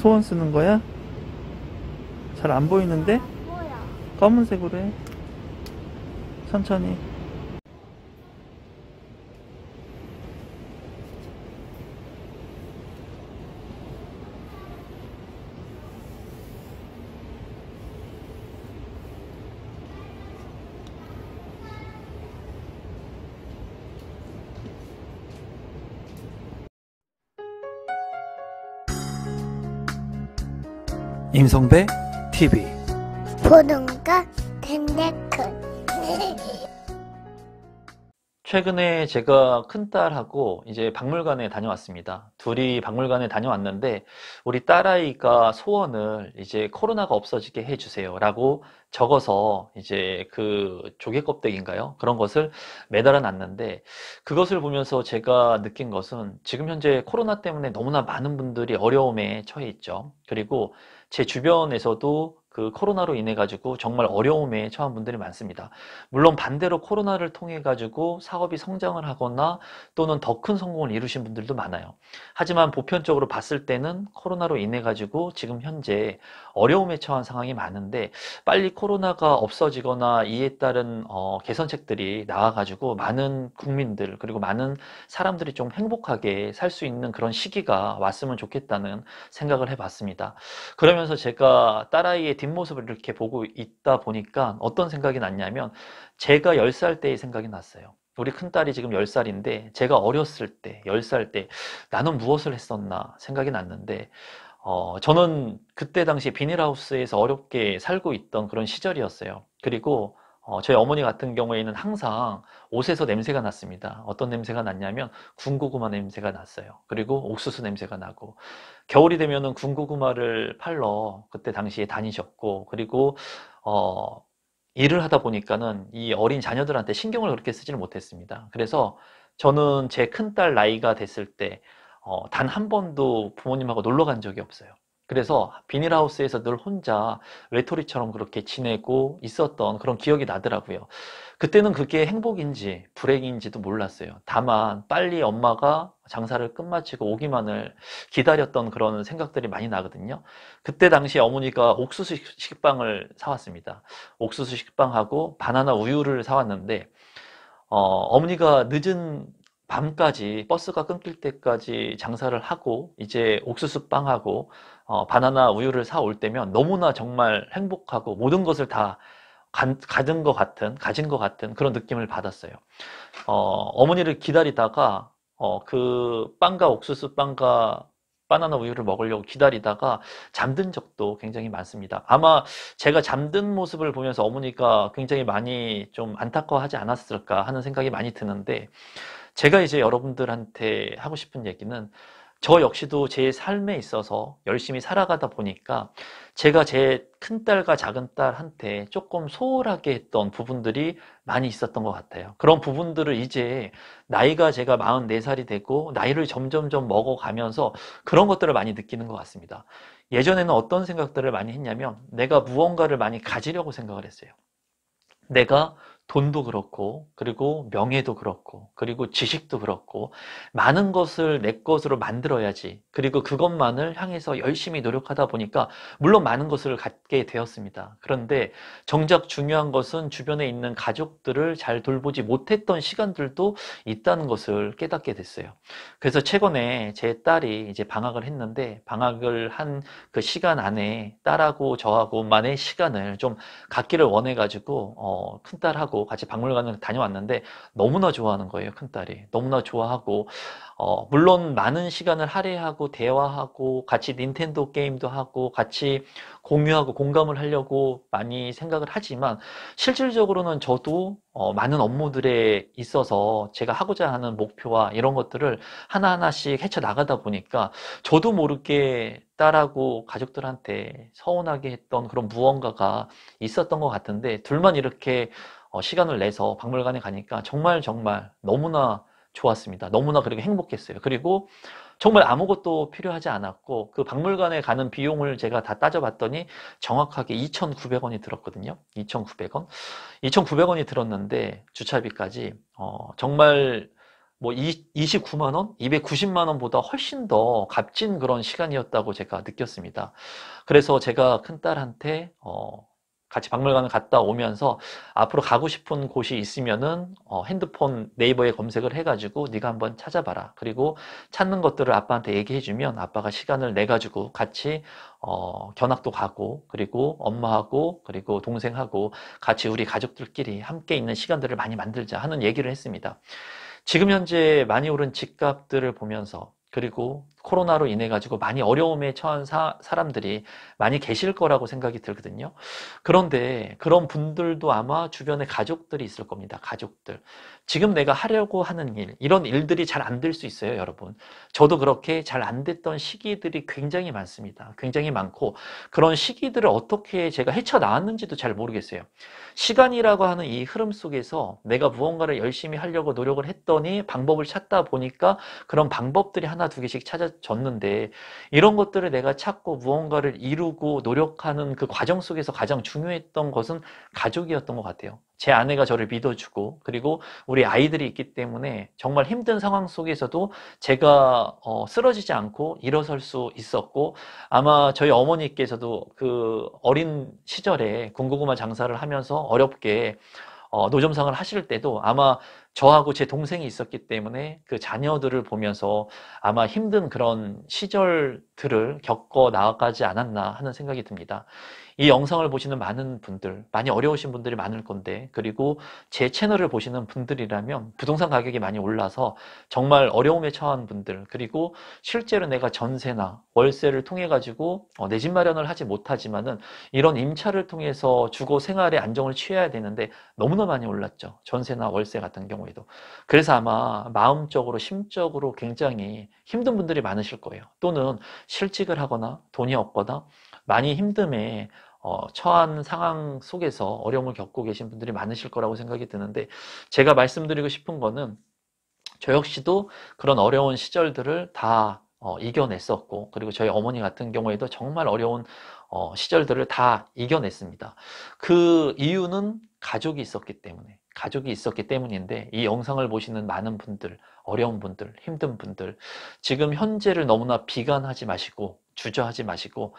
소원 쓰는 거야? 잘 안 보이는데? 뭐야? 검은색으로 해. 천천히. 임성배 TV. 보동가 덴데크. 최근에 제가 큰딸하고 이제 박물관에 다녀왔습니다. 둘이 박물관에 다녀왔는데 우리 딸아이가 소원을 이제 코로나가 없어지게 해주세요 라고 적어서 이제 그 조개 껍데기인가요? 그런 것을 매달아 놨는데, 그것을 보면서 제가 느낀 것은 지금 현재 코로나 때문에 너무나 많은 분들이 어려움에 처해 있죠. 그리고 제 주변에서도 그 코로나로 인해 가지고 정말 어려움에 처한 분들이 많습니다. 물론 반대로 코로나를 통해 가지고 사업이 성장을 하거나 또는 더 큰 성공을 이루신 분들도 많아요. 하지만 보편적으로 봤을 때는 코로나로 인해 가지고 지금 현재 어려움에 처한 상황이 많은데, 빨리 코로나가 없어지거나 이에 따른 개선책들이 나와 가지고 많은 국민들 그리고 많은 사람들이 좀 행복하게 살 수 있는 그런 시기가 왔으면 좋겠다는 생각을 해봤습니다. 그러면서 제가 딸아이의 뒷모습을 이렇게 보고 있다 보니까 어떤 생각이 났냐면, 제가 10살 때의 생각이 났어요. 우리 큰딸이 지금 10살인데 제가 어렸을 때 10살 때 나는 무엇을 했었나 생각이 났는데, 저는 그때 당시 비닐하우스에서 어렵게 살고 있던 그런 시절이었어요. 그리고 저희 어머니 같은 경우에는 항상 옷에서 냄새가 났습니다. 어떤 냄새가 났냐면 군고구마 냄새가 났어요. 그리고 옥수수 냄새가 나고, 겨울이 되면은 군고구마를 팔러 그때 당시에 다니셨고, 그리고 어, 일을 하다 보니까는 이 어린 자녀들한테 신경을 그렇게 쓰지를 못했습니다. 그래서 저는 제 큰딸 나이가 됐을 때 단 한 번도 부모님하고 놀러 간 적이 없어요. 그래서 비닐하우스에서 늘 혼자 외톨이처럼 그렇게 지내고 있었던 그런 기억이 나더라고요. 그때는 그게 행복인지 불행인지도 몰랐어요. 다만 빨리 엄마가 장사를 끝마치고 오기만을 기다렸던 그런 생각들이 많이 나거든요. 그때 당시에 어머니가 옥수수 식빵을 사왔습니다. 옥수수 식빵하고 바나나 우유를 사왔는데, 어머니가 늦은 밤까지 버스가 끊길 때까지 장사를 하고 이제 옥수수 빵하고 바나나 우유를 사올 때면 너무나 정말 행복하고 모든 것을 다 가진 것 같은 그런 느낌을 받았어요. 어머니를 기다리다가 그 빵과 옥수수 빵과 바나나 우유를 먹으려고 기다리다가 잠든 적도 굉장히 많습니다. 아마 제가 잠든 모습을 보면서 어머니가 굉장히 많이 좀 안타까워하지 않았을까 하는 생각이 많이 드는데, 제가 이제 여러분들한테 하고 싶은 얘기는, 저 역시도 제 삶에 있어서 열심히 살아가다 보니까 제가 제 큰딸과 작은딸한테 조금 소홀하게 했던 부분들이 많이 있었던 것 같아요. 그런 부분들을 이제 나이가 제가 44살이 되고 나이를 점점점 먹어가면서 그런 것들을 많이 느끼는 것 같습니다. 예전에는 어떤 생각들을 많이 했냐면, 내가 무언가를 많이 가지려고 생각을 했어요. 내가 돈도 그렇고, 그리고 명예도 그렇고, 그리고 지식도 그렇고, 많은 것을 내 것으로 만들어야지. 그리고 그것만을 향해서 열심히 노력하다 보니까 물론 많은 것을 갖게 되었습니다. 그런데 정작 중요한 것은 주변에 있는 가족들을 잘 돌보지 못했던 시간들도 있다는 것을 깨닫게 됐어요. 그래서 최근에 제 딸이 이제 방학을 했는데, 방학을 한 그 시간 안에 딸하고 저하고만의 시간을 좀 갖기를 원해가지고 큰딸하고 같이 박물관을 다녀왔는데 너무나 좋아하는 거예요. 큰딸이 너무나 좋아하고, 물론 많은 시간을 할애하고 대화하고 같이 닌텐도 게임도 하고 같이 공유하고 공감을 하려고 많이 생각을 하지만, 실질적으로는 저도 많은 업무들에 있어서 제가 하고자 하는 목표와 이런 것들을 하나하나씩 헤쳐나가다 보니까 저도 모르게 딸하고 가족들한테 서운하게 했던 그런 무언가가 있었던 것 같은데, 둘만 이렇게 시간을 내서 박물관에 가니까 정말 정말 너무나 좋았습니다. 너무나 그리고 행복했어요. 그리고 정말 아무것도 필요하지 않았고, 그 박물관에 가는 비용을 제가 다 따져봤더니 정확하게 2,900원이 들었거든요. 2,900원. 2,900원이 들었는데 주차비까지 정말 뭐 29만 원, 290만 원보다 훨씬 더 값진 그런 시간이었다고 제가 느꼈습니다. 그래서 제가 큰딸한테 같이 박물관을 갔다 오면서 앞으로 가고 싶은 곳이 있으면은 핸드폰 네이버에 검색을 해가지고 네가 한번 찾아봐라. 그리고 찾는 것들을 아빠한테 얘기해주면 아빠가 시간을 내가지고 같이 견학도 가고, 그리고 엄마하고 그리고 동생하고 같이 우리 가족들끼리 함께 있는 시간들을 많이 만들자 하는 얘기를 했습니다. 지금 현재 많이 오른 집값들을 보면서, 그리고 코로나로 인해 가지고 많이 어려움에 처한 사람들이 많이 계실 거라고 생각이 들거든요. 그런데 그런 분들도 아마 주변에 가족들이 있을 겁니다. 가족들. 지금 내가 하려고 하는 일, 이런 일들이 잘 안 될 수 있어요, 여러분. 저도 그렇게 잘 안 됐던 시기들이 굉장히 많습니다. 굉장히 많고, 그런 시기들을 어떻게 제가 헤쳐나왔는지도 잘 모르겠어요. 시간이라고 하는 이 흐름 속에서 내가 무언가를 열심히 하려고 노력을 했더니 방법을 찾다 보니까 그런 방법들이 하나 두 개씩 찾아졌는데, 이런 것들을 내가 찾고 무언가를 이루고 노력하는 그 과정 속에서 가장 중요했던 것은 가족이었던 것 같아요. 제 아내가 저를 믿어주고, 그리고 우리 아이들이 있기 때문에 정말 힘든 상황 속에서도 제가 쓰러지지 않고 일어설 수 있었고, 아마 저희 어머니께서도 그 어린 시절에 군고구마 장사를 하면서 어렵게 노점상을 하실 때도 아마 저하고 제 동생이 있었기 때문에 그 자녀들을 보면서 아마 힘든 그런 시절들을 겪어 나가지 않았나 하는 생각이 듭니다. 이 영상을 보시는 많은 분들, 많이 어려우신 분들이 많을 건데, 그리고 제 채널을 보시는 분들이라면 부동산 가격이 많이 올라서 정말 어려움에 처한 분들, 그리고 실제로 내가 전세나 월세를 통해 가지고 내 집 마련을 하지 못하지만은 이런 임차를 통해서 주거 생활의 안정을 취해야 되는데 너무나 많이 올랐죠. 전세나 월세 같은 경우에도. 그래서 아마 마음적으로, 심적으로 굉장히 힘든 분들이 많으실 거예요. 또는 실직을 하거나 돈이 없거나 많이 힘듦에 처한 상황 속에서 어려움을 겪고 계신 분들이 많으실 거라고 생각이 드는데, 제가 말씀드리고 싶은 거는 저 역시도 그런 어려운 시절들을 다 이겨냈었고, 그리고 저희 어머니 같은 경우에도 정말 어려운 시절들을 다 이겨냈습니다. 그 이유는 가족이 있었기 때문인데, 이 영상을 보시는 많은 분들, 어려운 분들, 힘든 분들, 지금 현재를 너무나 비관하지 마시고 주저하지 마시고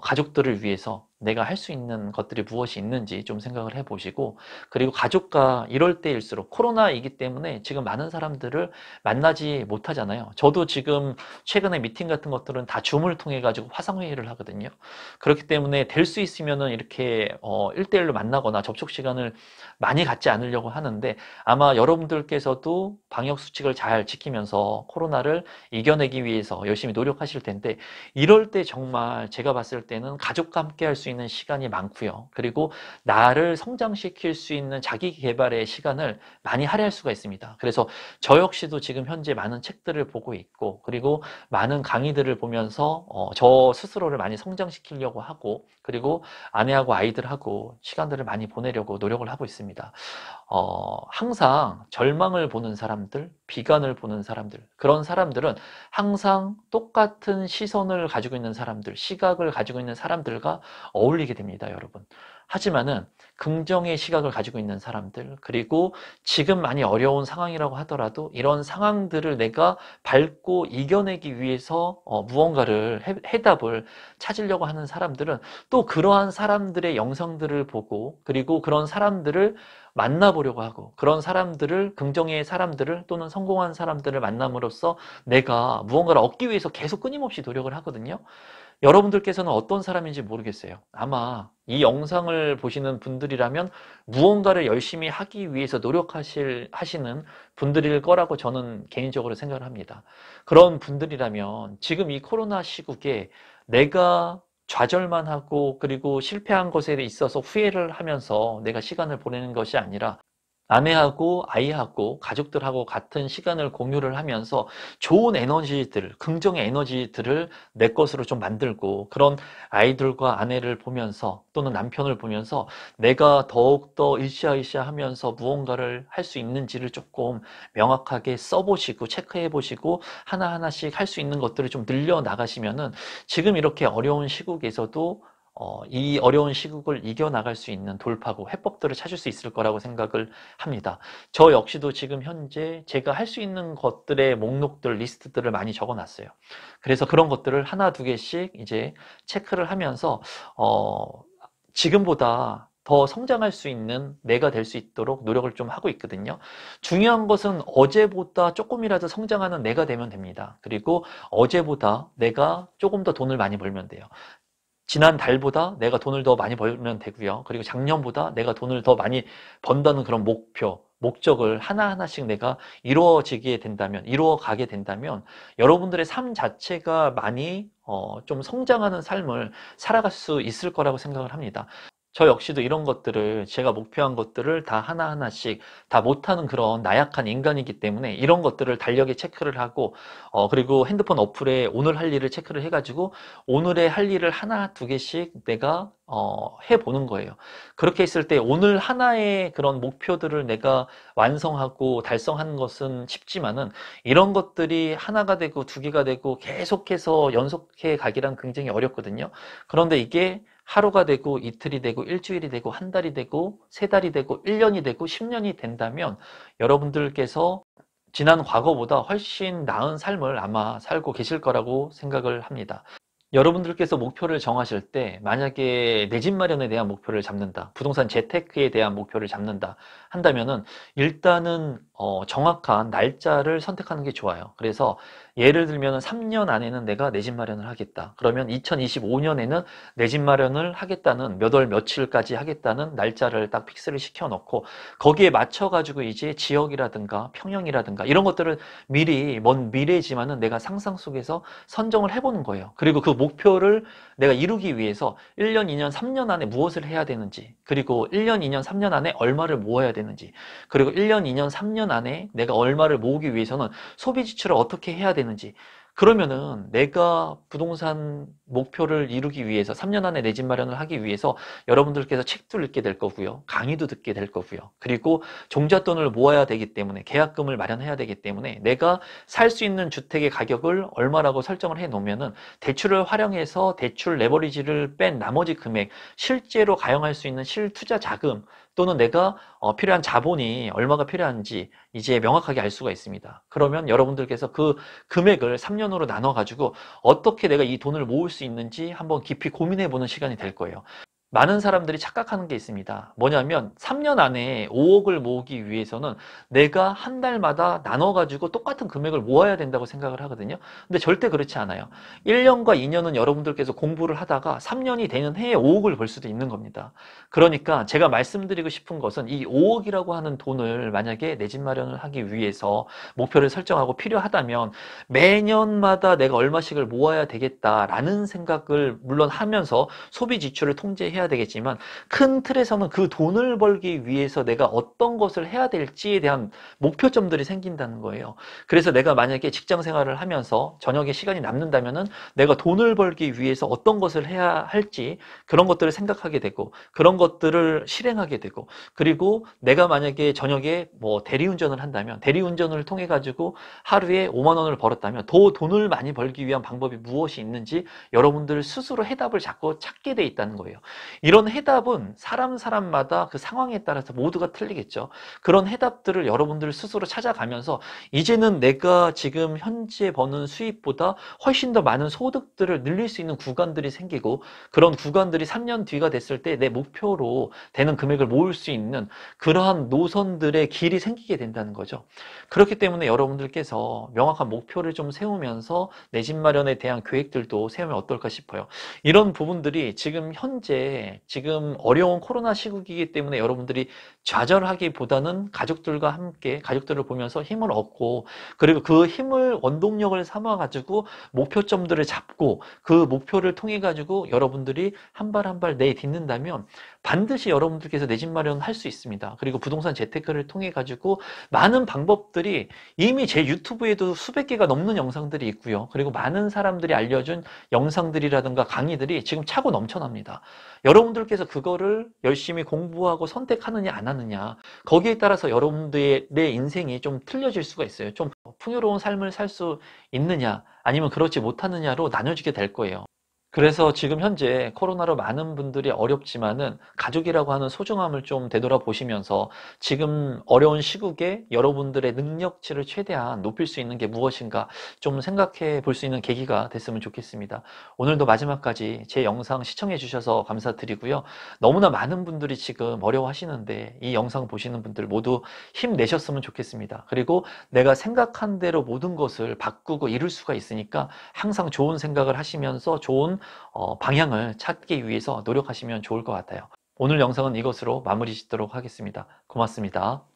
가족들을 위해서 내가 할 수 있는 것들이 무엇이 있는지 좀 생각을 해보시고, 그리고 가족과 이럴 때일수록, 코로나이기 때문에 지금 많은 사람들을 만나지 못하잖아요. 저도 지금 최근에 미팅 같은 것들은 다 줌을 통해 가지고 화상회의를 하거든요. 그렇기 때문에 될 수 있으면은 이렇게 1대1로 만나거나 접촉 시간을 많이 갖지 않으려고 하는데, 아마 여러분들께서도 방역 수칙을 잘 지키면서 코로나를 이겨내기 위해서 열심히 노력하실 텐데, 이럴 때 정말 제가 봤을 때는 가족과 함께 할 수 있는 시간이 많고요. 그리고 나를 성장시킬 수 있는 자기 개발의 시간을 많이 할애할 수가 있습니다. 그래서 저 역시도 지금 현재 많은 책들을 보고 있고, 그리고 많은 강의들을 보면서 저 스스로를 많이 성장시키려고 하고, 그리고 아내하고 아이들하고 시간들을 많이 보내려고 노력을 하고 있습니다. 항상 절망을 보는 사람들, 비관을 보는 사람들, 그런 사람들은 항상 똑같은 시선을 가지고 있는 사람들, 시각을 가지고 있는 사람들과 어울리게 됩니다, 여러분. 하지만은 긍정의 시각을 가지고 있는 사람들, 그리고 지금 많이 어려운 상황이라고 하더라도 이런 상황들을 내가 밟고 이겨내기 위해서 무언가를 해답을 찾으려고 하는 사람들은 또 그러한 사람들의 영상들을 보고, 그리고 그런 사람들을 만나보려고 하고, 그런 사람들을, 긍정의 사람들을 또는 성공한 사람들을 만남으로써 내가 무언가를 얻기 위해서 계속 끊임없이 노력을 하거든요. 여러분들께서는 어떤 사람인지 모르겠어요. 아마 이 영상을 보시는 분들이라면 무언가를 열심히 하기 위해서 하시는 분들일 거라고 저는 개인적으로 생각을 합니다. 그런 분들이라면 지금 이 코로나 시국에 내가 좌절만 하고, 그리고 실패한 것에 있어서 후회를 하면서 내가 시간을 보내는 것이 아니라 아내하고 아이하고 가족들하고 같은 시간을 공유를 하면서 좋은 에너지들, 긍정의 에너지들을 내 것으로 좀 만들고, 그런 아이들과 아내를 보면서 또는 남편을 보면서 내가 더욱더 으쌰으쌰 하면서 무언가를 할 수 있는지를 조금 명확하게 써보시고 체크해 보시고 하나하나씩 할 수 있는 것들을 좀 늘려 나가시면은 지금 이렇게 어려운 시국에서도 이 어려운 시국을 이겨나갈 수 있는 돌파구, 해법들을 찾을 수 있을 거라고 생각을 합니다. 저 역시도 지금 현재 제가 할 수 있는 것들의 목록들, 리스트들을 많이 적어놨어요. 그래서 그런 것들을 하나, 두 개씩 이제 체크를 하면서, 지금보다 더 성장할 수 있는 내가 될 수 있도록 노력을 좀 하고 있거든요. 중요한 것은 어제보다 조금이라도 성장하는 내가 되면 됩니다. 그리고 어제보다 내가 조금 더 돈을 많이 벌면 돼요. 지난 달보다 내가 돈을 더 많이 벌면 되고요. 그리고 작년보다 내가 돈을 더 많이 번다는 그런 목표, 목적을 하나하나씩 내가 이루어지게 된다면, 이루어가게 된다면 여러분들의 삶 자체가 많이 좀 성장하는 삶을 살아갈 수 있을 거라고 생각을 합니다. 저 역시도 이런 것들을 제가 목표한 것들을 다 하나하나씩 다 못하는 그런 나약한 인간이기 때문에 이런 것들을 달력에 체크를 하고 그리고 핸드폰 어플에 오늘 할 일을 체크를 해가지고 오늘의 할 일을 하나 두 개씩 내가 해보는 거예요. 그렇게 했을 때 오늘 하나의 그런 목표들을 내가 완성하고 달성하는 것은 쉽지만은 이런 것들이 하나가 되고 두 개가 되고 계속해서 연속해 가기란 굉장히 어렵거든요. 그런데 이게 하루가 되고 이틀이 되고 일주일이 되고 한 달이 되고 세 달이 되고 1년이 되고 10년이 된다면 여러분들께서 지난 과거보다 훨씬 나은 삶을 아마 살고 계실 거라고 생각을 합니다. 여러분들께서 목표를 정하실 때 만약에 내 집 마련에 대한 목표를 잡는다, 부동산 재테크에 대한 목표를 잡는다 한다면은 일단은 정확한 날짜를 선택하는 게 좋아요. 그래서 예를 들면 3년 안에는 내가 내 집 마련을 하겠다. 그러면 2025년에는 내 집 마련을 하겠다는 몇 월 며칠까지 하겠다는 날짜를 딱 픽스를 시켜 놓고 거기에 맞춰 가지고 이제 지역이라든가 평형이라든가 이런 것들을 미리 먼 미래지만은 내가 상상 속에서 선정을 해보는 거예요. 그리고 그 목표를 내가 이루기 위해서 1년, 2년, 3년 안에 무엇을 해야 되는지, 그리고 1년, 2년, 3년 안에 얼마를 모아야 되는지, 그리고 1년, 2년, 3년 안에 내가 얼마를 모으기 위해서는 소비 지출을 어떻게 해야 되는지, 그러면은 내가 부동산 목표를 이루기 위해서 3년 안에 내 집 마련을 하기 위해서 여러분들께서 책도 읽게 될 거고요. 강의도 듣게 될 거고요. 그리고 종잣돈을 모아야 되기 때문에 계약금을 마련해야 되기 때문에 내가 살 수 있는 주택의 가격을 얼마라고 설정을 해 놓으면은 대출을 활용해서 대출 레버리지를 뺀 나머지 금액, 실제로 가용할 수 있는 실투자 자금 또는 내가 필요한 자본이 얼마가 필요한지 이제 명확하게 알 수가 있습니다. 그러면 여러분들께서 그 금액을 3년으로 나눠 가지고 어떻게 내가 이 돈을 모을 수 있는지 한번 깊이 고민해 보는 시간이 될 거예요. 많은 사람들이 착각하는 게 있습니다. 뭐냐면 3년 안에 5억을 모으기 위해서는 내가 한 달마다 나눠가지고 똑같은 금액을 모아야 된다고 생각을 하거든요. 근데 절대 그렇지 않아요. 1년과 2년은 여러분들께서 공부를 하다가 3년이 되는 해에 5억을 벌 수도 있는 겁니다. 그러니까 제가 말씀드리고 싶은 것은 이 5억이라고 하는 돈을 만약에 내 집 마련을 하기 위해서 목표를 설정하고 필요하다면 매년마다 내가 얼마씩을 모아야 되겠다라는 생각을 물론 하면서 소비 지출을 통제해야 되겠지만 큰 틀에서는 그 돈을 벌기 위해서 내가 어떤 것을 해야 될지에 대한 목표점들이 생긴다는 거예요. 그래서 내가 만약에 직장 생활을 하면서 저녁에 시간이 남는다면은 내가 돈을 벌기 위해서 어떤 것을 해야 할지 그런 것들을 생각하게 되고 그런 것들을 실행하게 되고 그리고 내가 만약에 저녁에 뭐 대리운전을 한다면 대리운전을 통해 가지고 하루에 5만 원을 벌었다면 더 돈을 많이 벌기 위한 방법이 무엇이 있는지 여러분들 스스로 해답을 자꾸 찾게 돼 있다는 거예요. 이런 해답은 사람마다 그 상황에 따라서 모두가 틀리겠죠. 그런 해답들을 여러분들 스스로 찾아가면서 이제는 내가 지금 현재 버는 수입보다 훨씬 더 많은 소득들을 늘릴 수 있는 구간들이 생기고 그런 구간들이 3년 뒤가 됐을 때 내 목표로 되는 금액을 모을 수 있는 그러한 노선들의 길이 생기게 된다는 거죠. 그렇기 때문에 여러분들께서 명확한 목표를 좀 세우면서 내 집 마련에 대한 계획들도 세우면 어떨까 싶어요. 이런 부분들이 지금 현재 지금 어려운 코로나 시국이기 때문에 여러분들이 좌절하기보다는 가족들과 함께 가족들을 보면서 힘을 얻고 그리고 그 힘을 원동력을 삼아 가지고 목표점들을 잡고 그 목표를 통해 가지고 여러분들이 한 발 한 발 내딛는다면 반드시 여러분들께서 내 집 마련 할 수 있습니다. 그리고 부동산 재테크를 통해 가지고 많은 방법들이 이미 제 유튜브에도 수백 개가 넘는 영상들이 있고요. 그리고 많은 사람들이 알려준 영상들이라든가 강의들이 지금 차고 넘쳐납니다. 여러분들께서 그거를 열심히 공부하고 선택하느냐 안 하느냐 거기에 따라서 여러분들의 내 인생이 좀 틀려질 수가 있어요. 좀 풍요로운 삶을 살 수 있느냐 아니면 그렇지 못하느냐로 나눠지게 될 거예요. 그래서 지금 현재 코로나로 많은 분들이 어렵지만은 가족이라고 하는 소중함을 좀 되돌아보시면서 지금 어려운 시국에 여러분들의 능력치를 최대한 높일 수 있는 게 무엇인가 좀 생각해 볼 수 있는 계기가 됐으면 좋겠습니다. 오늘도 마지막까지 제 영상 시청해 주셔서 감사드리고요. 너무나 많은 분들이 지금 어려워하시는데 이 영상 보시는 분들 모두 힘내셨으면 좋겠습니다. 그리고 내가 생각한 대로 모든 것을 바꾸고 이룰 수가 있으니까 항상 좋은 생각을 하시면서 좋은 방향을 찾기 위해서 노력하시면 좋을 것 같아요. 오늘 영상은 이것으로 마무리 짓도록 하겠습니다. 고맙습니다.